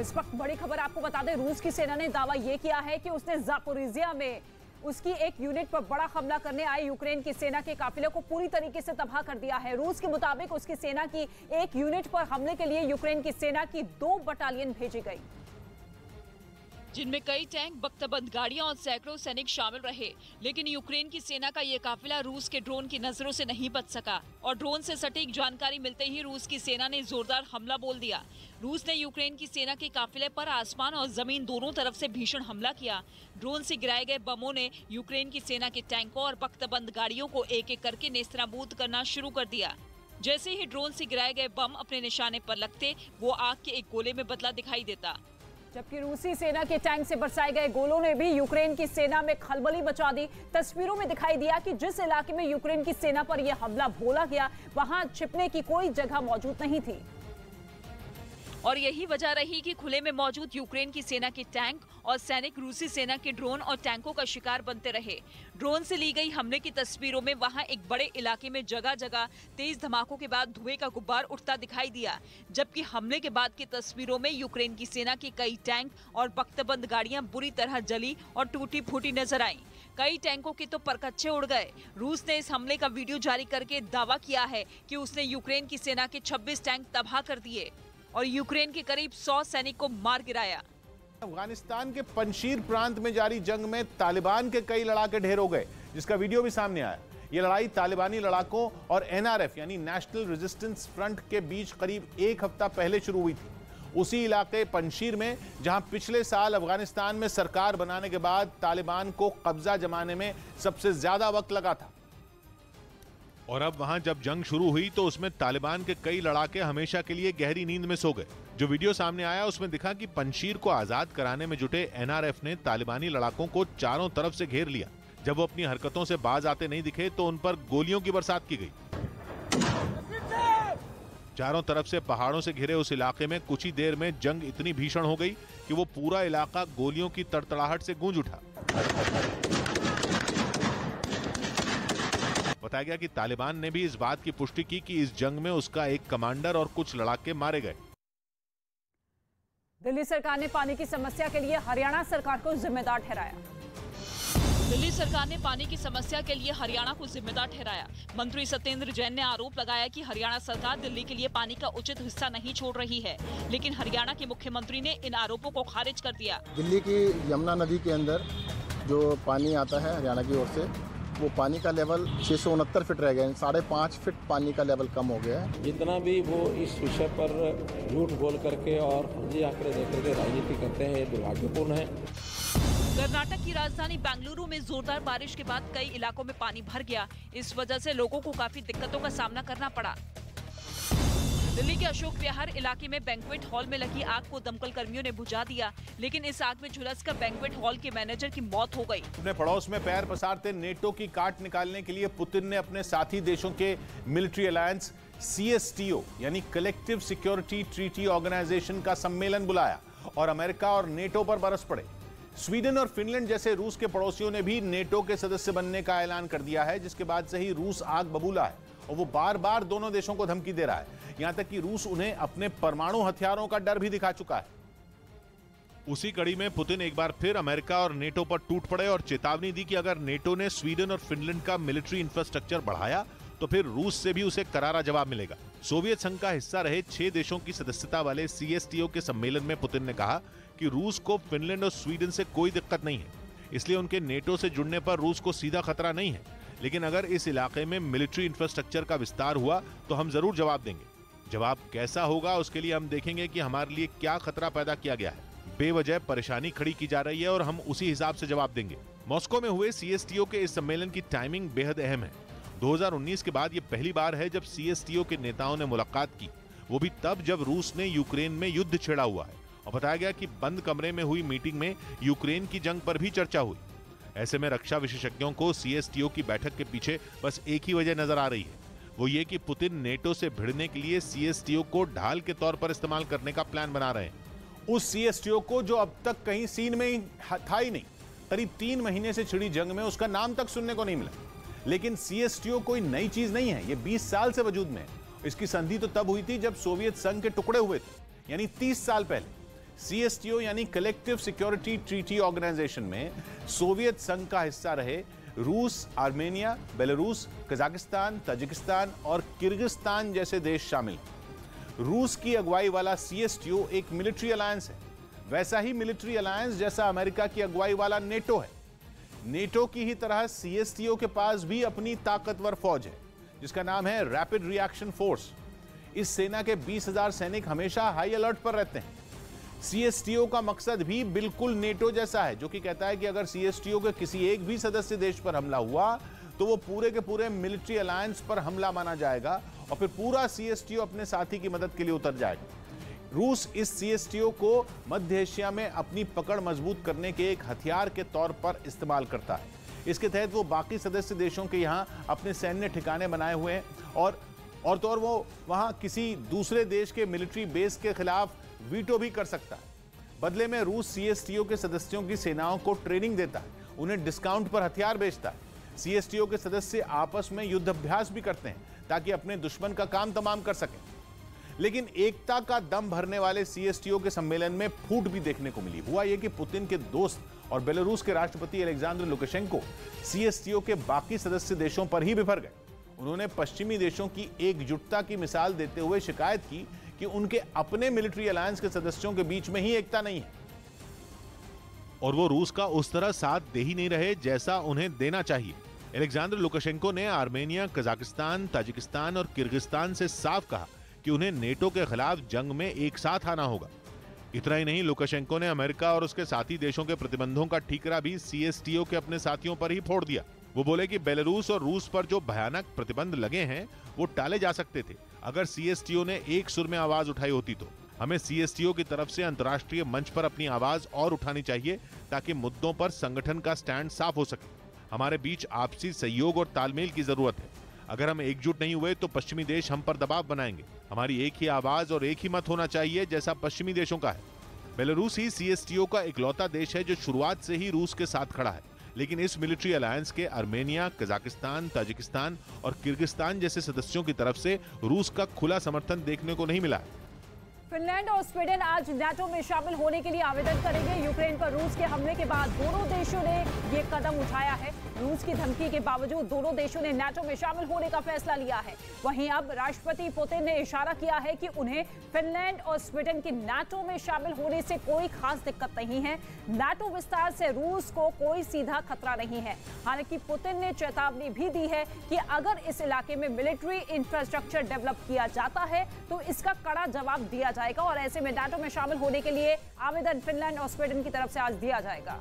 इस वक्त बड़ी खबर आपको बता दें, रूस की सेना ने दावा यह किया है कि उसने ज़ापोरिजिया में उसकी एक यूनिट पर बड़ा हमला करने आई यूक्रेन की सेना के काफिले को पूरी तरीके से तबाह कर दिया है। रूस के मुताबिक उसकी सेना की एक यूनिट पर हमले के लिए यूक्रेन की सेना की 2 बटालियन भेजी गई, जिनमें कई टैंक, बख्तबंद गाड़ियां और सैकड़ों सैनिक शामिल रहे। लेकिन यूक्रेन की सेना का ये काफिला रूस के ड्रोन की नजरों से नहीं बच सका और ड्रोन से सटीक जानकारी मिलते ही रूस की सेना ने जोरदार हमला बोल दिया। रूस ने यूक्रेन की सेना के काफिले पर आसमान और जमीन दोनों तरफ से भीषण हमला किया। ड्रोन से गिराए गए बमों ने यूक्रेन की सेना के टैंकों और बख्तबंद गाड़ियों को एक एक करके नेस्तनाबूद करना शुरू कर दिया। जैसे ही ड्रोन से गिराए गए बम अपने निशाने पर लगते, वो आग के एक गोले में बदला दिखाई देता। जबकि रूसी सेना के टैंक से बरसाए गए गोलों ने भी यूक्रेन की सेना में खलबली मचा दी। तस्वीरों में दिखाई दिया कि जिस इलाके में यूक्रेन की सेना पर यह हमला बोला गया, वहां छिपने की कोई जगह मौजूद नहीं थी। और यही वजह रही कि खुले में मौजूद यूक्रेन की सेना के टैंक और सैनिक रूसी सेना के ड्रोन और टैंकों का शिकार बनते रहे। ड्रोन से ली गई हमले की तस्वीरों में वहां एक बड़े इलाके में जगह जगह तेज धमाकों के बाद धुएं का गुब्बार उठता दिखाई दिया, जबकि हमले के बाद की तस्वीरों में यूक्रेन की सेना के कई टैंक और बख्तबंद गाड़ियां बुरी तरह जली और टूटी फूटी नजर आईं। कई टैंकों के तो परकच्चे उड़ गए। रूस ने इस हमले का वीडियो जारी करके दावा किया है कि उसने यूक्रेन की सेना के 26 टैंक तबाह कर दिए और यूक्रेन के करीब 100 सैनिक को मार गिराया। अफगानिस्तान के पंशीर प्रांत में जारी जंग में तालिबान के कई लड़ाके ढेर हो गए, जिसका वीडियो भी सामने आया। ये लड़ाई तालिबानी लड़ाकों और एनआरएफ यानी नेशनल रेजिस्टेंस फ्रंट के बीच करीब 1 हफ्ता पहले शुरू हुई थी। उसी इलाके पंशीर में जहां पिछले साल अफगानिस्तान में सरकार बनाने के बाद तालिबान को कब्जा जमाने में सबसे ज्यादा वक्त लगा था। और अब वहां जब जंग शुरू हुई तो उसमें तालिबान के कई लड़ाके हमेशा के लिए गहरी नींद में सो गए। जो वीडियो सामने आया उसमें दिखा कि पंशीर को आजाद कराने में जुटे एनआरएफ ने तालिबानी लड़ाकों को चारों तरफ से घेर लिया। जब वो अपनी हरकतों से बाज आते नहीं दिखे तो उन पर गोलियों की बरसात की गई। चारों तरफ से पहाड़ों से घिरे उस इलाके में कुछ ही देर में जंग इतनी भीषण हो गई कि वो पूरा इलाका गोलियों की तड़तड़ाहट से गूंज उठा। बताया गया कि तालिबान ने भी इस बात की पुष्टि की कि इस जंग में उसका एक कमांडर और कुछ लड़ाके मारे गए। दिल्ली सरकार ने पानी की समस्या के लिए हरियाणा सरकार को जिम्मेदार ठहराया। दिल्ली सरकार ने पानी की समस्या के लिए हरियाणा को जिम्मेदार ठहराया। मंत्री सत्येंद्र जैन ने आरोप लगाया कि हरियाणा सरकार दिल्ली के लिए पानी का उचित हिस्सा नहीं छोड़ रही है, लेकिन हरियाणा के मुख्यमंत्री ने इन आरोपों को खारिज कर दिया। दिल्ली की यमुना नदी के अंदर जो पानी आता है हरियाणा की ओर से, वो पानी का लेवल 669 फीट रह गया, 5.5 फीट पानी का लेवल कम हो गया है। जितना भी वो इस विषय पर झूठ बोल करके और फर्जी आंकड़े देकर के राजनीति करते हैं, ये दुर्भाग्यपूर्ण है। कर्नाटक की राजधानी बेंगलुरु में जोरदार बारिश के बाद कई इलाकों में पानी भर गया। इस वजह से लोगों को काफी दिक्कतों का सामना करना पड़ा। दिल्ली के अशोक विहार इलाके में बैंक्वेट हॉल में लगी आग को दमकल कर्मियों ने बुझा दिया, लेकिन इस आग में झुलसकर बैंक्वेट हॉल के मैनेजर की मौत हो गई। अपने पड़ोस में पैर पसारते नेटो की काट निकालने के लिए पुतिन ने अपने साथी देशों के मिलिट्री अलायंस CSTO यानी कलेक्टिव सिक्योरिटी ट्रीटी ऑर्गेनाइजेशन का सम्मेलन बुलाया और अमेरिका और नेटो पर बरस पड़े। स्वीडन और फिनलैंड जैसे रूस के पड़ोसियों ने भी नेटो के सदस्य बनने का ऐलान कर दिया है, जिसके बाद से ही रूस आग बबूला है और वो बार बार दोनों देशों को धमकी दे रहा है। यहां तक कि रूस उन्हें अपने परमाणु हथियारों का डर भी दिखा चुका है। उसी कड़ी में पुतिन एक बार फिर अमेरिका और नेटो पर टूट पड़े और चेतावनी दी कि अगर नेटो ने स्वीडन और फिनलैंड का मिलिट्री इंफ्रास्ट्रक्चर बढ़ाया तो फिर रूस से भी उसे करारा जवाब मिलेगा। सोवियत संघ का हिस्सा रहे 6 देशों की सदस्यता वाले CSTO के सम्मेलन में पुतिन ने कहा कि रूस को फिनलैंड और स्वीडन से कोई दिक्कत नहीं है, इसलिए उनके नेटो से जुड़ने पर रूस को सीधा खतरा नहीं है, लेकिन अगर इस इलाके में मिलिट्री इंफ्रास्ट्रक्चर का विस्तार हुआ तो हम जरूर जवाब देंगे। जवाब कैसा होगा उसके लिए हम देखेंगे कि हमारे लिए क्या खतरा पैदा किया गया है। बेवजह परेशानी खड़ी की जा रही है और हम उसी हिसाब से जवाब देंगे। मॉस्को में हुए CSTO के इस सम्मेलन की टाइमिंग बेहद अहम है। 2019 के बाद ये पहली बार है जब CSTO के नेताओं ने मुलाकात की, वो भी तब जब रूस ने यूक्रेन में युद्ध छेड़ा हुआ है। और बताया गया कि बंद कमरे में हुई मीटिंग में यूक्रेन की जंग पर भी चर्चा हुई। ऐसे में रक्षा विशेषज्ञों को CSTO की बैठक के पीछे बस एक ही वजह नजर आ रही है, वो ये कि पुतिन नेटो से भिड़ने के लिए CSTO को ढाल के तौर पर इस्तेमाल करने का प्लान बना रहे हैं। उस CSTO को जो अब तक कहीं सीन में ही था ही नहीं, करीब 3 महीने से छिड़ी जंग में उसका नाम तक सुनने को नहीं मिला। लेकिन CSTO कोई नई चीज नहीं है, ये 20 साल से वजूद में है। इसकी संधि तो तब हुई थी जब सोवियत संघ के टुकड़े हुए थे, यानी 30 साल पहले। सीएसटीओ यानी कलेक्टिव सिक्योरिटी ट्रीटी ऑर्गेनाइजेशन में सोवियत संघ का हिस्सा रहे रूस, आर्मेनिया, बेलारूस, कजाकिस्तान, ताजिकिस्तान और किर्गिस्तान जैसे देश शामिल हैं। रूस की अगुवाई वाला सीएसटीओ एक मिलिट्री अलायंस है, वैसा ही मिलिट्री अलायंस जैसा अमेरिका की अगुवाई वाला नेटो है। नेटो की ही तरह सीएसटीओ के पास भी अपनी ताकतवर फौज है जिसका नाम है रैपिड रिएक्शन फोर्स। इस सेना के 20,000 सैनिक हमेशा हाई अलर्ट पर रहते हैं। सीएसटीओ का मकसद भी बिल्कुल नेटो जैसा है, जो कि कहता है कि अगर सीएसटीओ के किसी एक भी सदस्य देश पर हमला हुआ तो वो पूरे के पूरे मिलिट्री अलायंस पर हमला माना जाएगा और फिर पूरा सीएसटीओ अपने साथी की मदद के लिए उतर जाएगा। रूस इस सीएसटीओ को मध्य एशिया में अपनी पकड़ मजबूत करने के एक हथियार के तौर पर इस्तेमाल करता है। इसके तहत वो बाकी सदस्य देशों के यहाँ अपने सैन्य ठिकाने बनाए हुए हैं और तो और वो वहाँ किसी दूसरे देश के मिलिट्री बेस के खिलाफ वीटो भी कर सकता है। बदले में रूस सीएसटीओ के सदस्यों की सेनाओं को ट्रेनिंग देता है, उन्हें डिस्काउंट पर हथियार बेचता है। सीएसटीओ के सदस्य आपस में युद्ध अभ्यास भी करते हैं ताकि अपने दुश्मन का काम तमाम कर सकें। लेकिन एकता का दम भरने वाले सीएसटीओ के सम्मेलन में फूट भी देखने को मिली। हुआ यह कि पुतिन के दोस्त और बेलारूस के राष्ट्रपति अलेक्जेंडर लुकाशेंको सीएसटीओ के बाकी सदस्य देशों पर ही बिफर गए। उन्होंने पश्चिमी देशों की एकजुटता की मिसाल देते हुए शिकायत की कि उनके अपने मिलिट्री अलायंस के सदस्यों के बीच में ही एकता नहीं है और वो रूस का उस तरह साथ दे ही नहीं रहे जैसा उन्हें देना चाहिए। अलेक्जेंडर लुकाशेंको ने आर्मेनिया, कजाकिस्तान, ताजिकिस्तान और किर्गिस्तान से साफ कहा कि उन्हें नेटो के खिलाफ जंग में एक साथ आना होगा। इतना ही नहीं, लुकाशेंको ने अमेरिका और उसके साथी देशों के प्रतिबंधों का ठीकरा भी सीएसटीओ के अपने साथियों पर ही फोड़ दिया। वो बोले कि बेलारूस और रूस पर जो भयानक प्रतिबंध लगे हैं वो टाले जा सकते थे अगर सीएसटीओ ने एक सुर में आवाज उठाई होती। तो हमें सीएसटीओ की तरफ से अंतर्राष्ट्रीय मंच पर अपनी आवाज और उठानी चाहिए ताकि मुद्दों पर संगठन का स्टैंड साफ हो सके। हमारे बीच आपसी सहयोग और तालमेल की जरूरत है। अगर हम एकजुट नहीं हुए तो पश्चिमी देश हम पर दबाव बनाएंगे। हमारी एक ही आवाज और एक ही मत होना चाहिए जैसा पश्चिमी देशों का है। बेलारूस ही सीएसटीओ का इकलौता देश है जो शुरुआत से ही रूस के साथ खड़ा है, लेकिन इस मिलिट्री अलायंस के आर्मेनिया, कजाकिस्तान, ताजिकिस्तान और किर्गिस्तान जैसे सदस्यों की तरफ से रूस का खुला समर्थन देखने को नहीं मिला है। फिनलैंड और स्वीडन आज नाटो में शामिल होने के लिए आवेदन करेंगे। यूक्रेन पर रूस के हमले के बाद दोनों देशों ने ये कदम उठाया है। रूस की धमकी के बावजूद दोनों देशों ने नाटो में शामिल होने का फैसला लिया है। वहीं अब राष्ट्रपति पुतिन ने इशारा किया है कि उन्हें फिनलैंड और स्वीडन के नाटो में शामिल होने से कोई खास दिक्कत नहीं है। नाटो विस्तार से रूस को कोई सीधा खतरा नहीं है। हालांकि पुतिन ने चेतावनी भी दी है कि अगर इस इलाके में मिलिट्री इंफ्रास्ट्रक्चर डेवलप किया जाता है तो इसका कड़ा जवाब दिया जाएगा और ऐसे में नाटो में शामिल होने के लिए आवेदन फिनलैंड और स्वीडन की तरफ से आज दिया जाएगा।